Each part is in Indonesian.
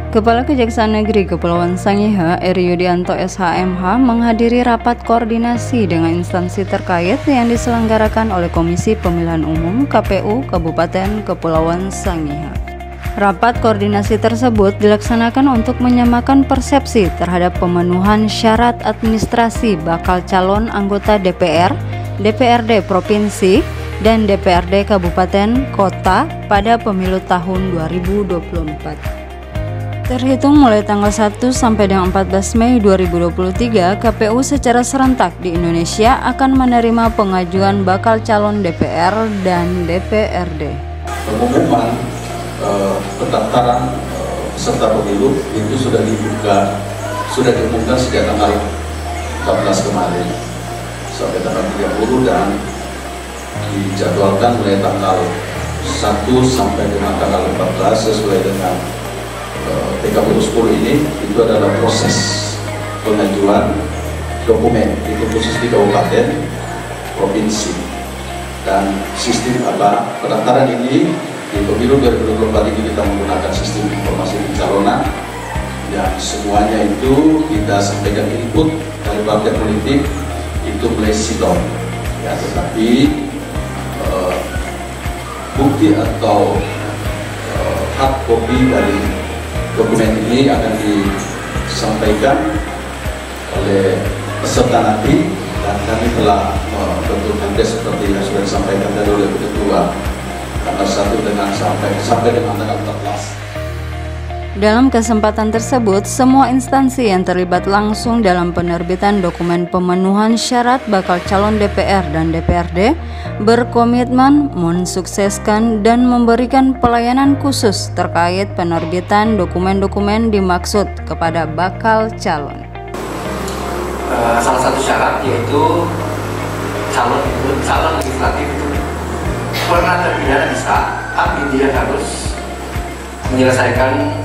Kepala Kejaksaan Negeri Kepulauan Sangihe, Eri Yudianto SHMH, menghadiri rapat koordinasi dengan instansi terkait yang diselenggarakan oleh Komisi Pemilihan Umum KPU Kabupaten Kepulauan Sangihe. Rapat koordinasi tersebut dilaksanakan untuk menyamakan persepsi terhadap pemenuhan syarat administrasi bakal calon anggota DPR, DPRD Provinsi, dan DPRD Kabupaten Kota pada pemilu tahun 2024. Terhitung mulai tanggal 1 sampai dengan 14 Mei 2023, KPU secara serentak di Indonesia akan menerima pengajuan bakal calon DPR dan DPRD. Pengumuman pendaftaran peserta pemilu itu sudah diumumkan sejak tanggal 14 kemarin sampai tanggal 30 dan dijadwalkan mulai tanggal 1 sampai dengan tanggal 14 sesuai dengan PKPU 10 ini. Itu adalah proses pengajuan dokumen itu khusus di kabupaten, provinsi, dan sistem pendaftaran ini di pemilu 2024 ini kita menggunakan sistem informasi pencalonan yang semuanya itu kita sampaikan input dari partai politik itu mulai sidang ya, tetapi bukti atau hard copy dari dokumen ini akan disampaikan oleh peserta nanti, dan kami telah membentuk seperti yang sudah disampaikan dari oleh Ketua tanggal 1 dengan sampai dengan tanggal 14. Dalam kesempatan tersebut, semua instansi yang terlibat langsung dalam penerbitan dokumen pemenuhan syarat bakal calon DPR dan DPRD berkomitmen mensukseskan dan memberikan pelayanan khusus terkait penerbitan dokumen-dokumen dimaksud kepada bakal calon. Salah satu syarat yaitu calon legislatif itu pernah terpidana bisa, tapi dia harus menyelesaikan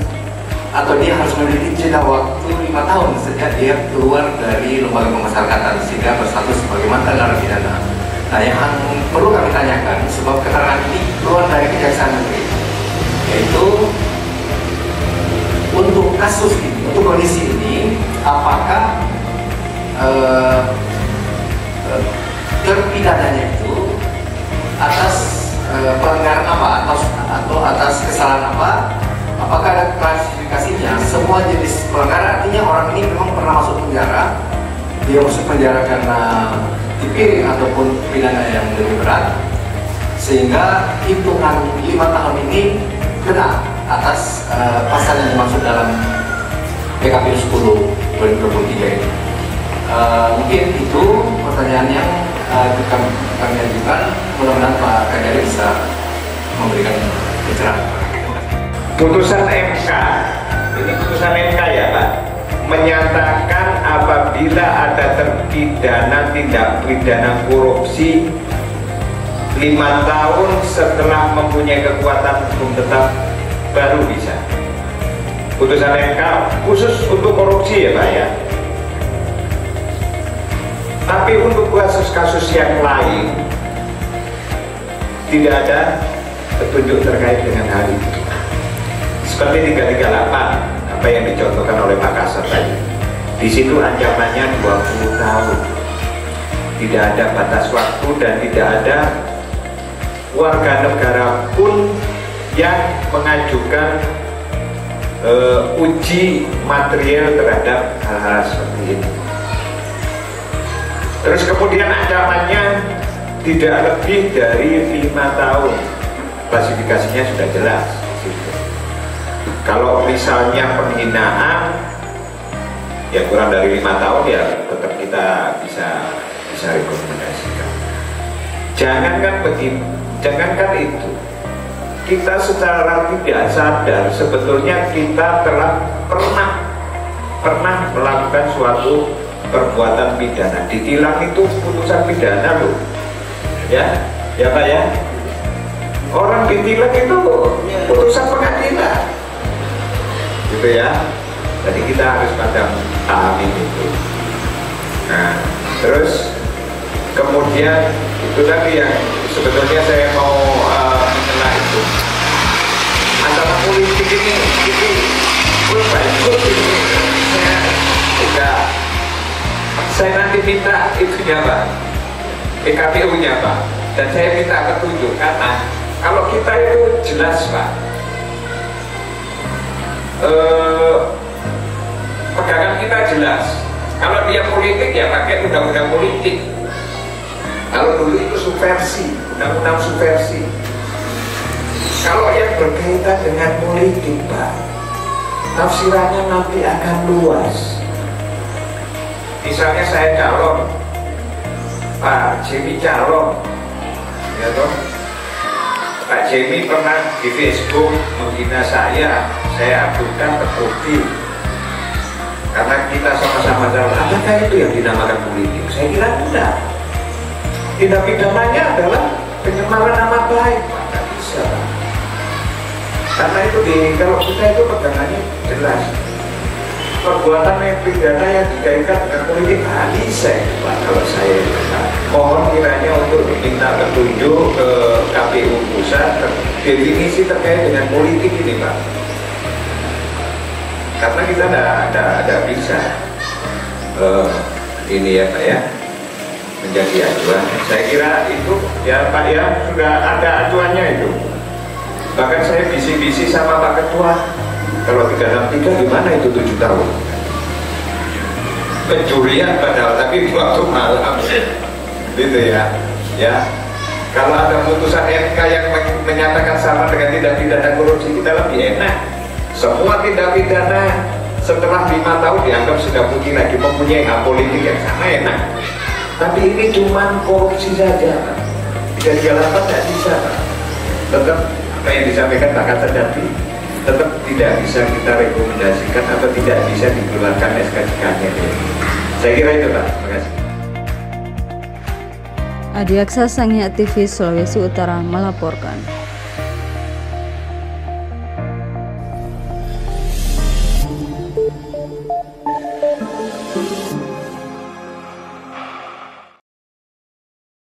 atau dia harus memiliki jeda waktu 5 tahun sejak dia keluar dari lembaga pemasyarakatan sehingga berstatus sebagai mantan narapidana. Nah, yang perlu kami tanyakan sebab keterangan ini keluar dari Kejaksaan Negeri, yaitu untuk kasus ini, untuk kondisi ini, apakah terpidananya itu atas pelanggaran apa atau atas kesalahan apa? Apakah ada klasifikasinya? Semua jenis pelanggaran, artinya orang ini memang pernah masuk penjara, dia masuk penjara karena dipiring ataupun pidana yang lebih berat, sehingga hitungan 5 tahun ini kena atas pasal yang dimaksud dalam PKPU 10 2023 ini. Mungkin itu pertanyaan yang kami ajukan. Mudah-mudahan Pak Kajari bisa memberikan pencerahan. Putusan MK, ini putusan MK ya Pak, menyatakan apabila ada terpidana tindak pidana korupsi 5 tahun setelah mempunyai kekuatan hukum tetap baru bisa. Putusan MK khusus untuk korupsi ya Pak ya. Tapi untuk kasus-kasus yang lain tidak ada petunjuk terkait dengan hal itu. Seperti 338, apa yang dicontohkan oleh Pak Kasat tadi. Di situ ancamannya 20 tahun. Tidak ada batas waktu dan tidak ada warga negara pun yang mengajukan uji material terhadap hal-hal seperti ini. Terus kemudian ancamannya tidak lebih dari 5 tahun. Klasifikasinya sudah jelas. Kalau misalnya penghinaan ya kurang dari 5 tahun ya tetap kita bisa rekomendasikan. Jangankan begitu, jangankan itu, kita secara tidak sadar sebetulnya kita telah pernah melakukan suatu perbuatan pidana. Ditilang itu putusan pidana loh, ya Pak ya. Orang ditilang itu putusan pengadilan. Gitu ya, jadi kita harus pada pahami itu. Nah, terus kemudian itu tadi yang sebetulnya saya mau menyela itu antara politik ini minta itunya Pak, PKPU-nya Pak, dan saya minta petunjuk karena kalau kita itu jelas Pak, pegangan kita jelas. Kalau dia politik ya pakai undang-undang politik. Kalau dulu itu subversi, undang-undang subversi. Kalau yang berkaitan dengan politik Pak, tafsirannya nanti akan luas. Misalnya saya calon, Pak Jimmy calon, ya toh. Pak Jimmy pernah di Facebook menghina saya ajukan terbukti. Karena kita sama-sama calon, apakah itu yang dinamakan politik? Saya kira tidak. Tindak pidananya adalah pencemaran nama baik, Pak. Tidak bisa, Pak. Karena itu kalau kita itu pegangannya jelas. Perbuatan yang pidana yang dikaitkan dengan politik bisa, Pak. Kalau saya mohon kiranya untuk diminta petunjuk ke KPU pusat definisi terkait dengan politik ini, Pak. Karena kita tidak bisa ini ya Pak ya, menjadi acuan. Saya kira itu ya Pak ya, sudah ada acuannya itu. Bahkan saya bisi-bisi sama Pak Ketua, kalau 363 gimana itu 7 tahun pencurian padahal, tapi waktu malam gitu ya. Kalau ada putusan MK yang menyatakan sama dengan tindak pidana korupsi, kita lebih enak. Semua tindak pidana setelah 5 tahun dianggap sudah putih lagi, mempunyai hak politik yang sama, enak. Tapi ini cuma korupsi saja, Pak. 338 tidak bisa, Pak. Tetap apa yang disampaikan Pak Kasat tadi, tetap tidak bisa kita rekomendasikan atau tidak bisa dikeluarkan SK-nya. Saya kira itu, Pak. Terima kasih. Adi Aksa, Sangnya TV, Sulawesi Utara melaporkan.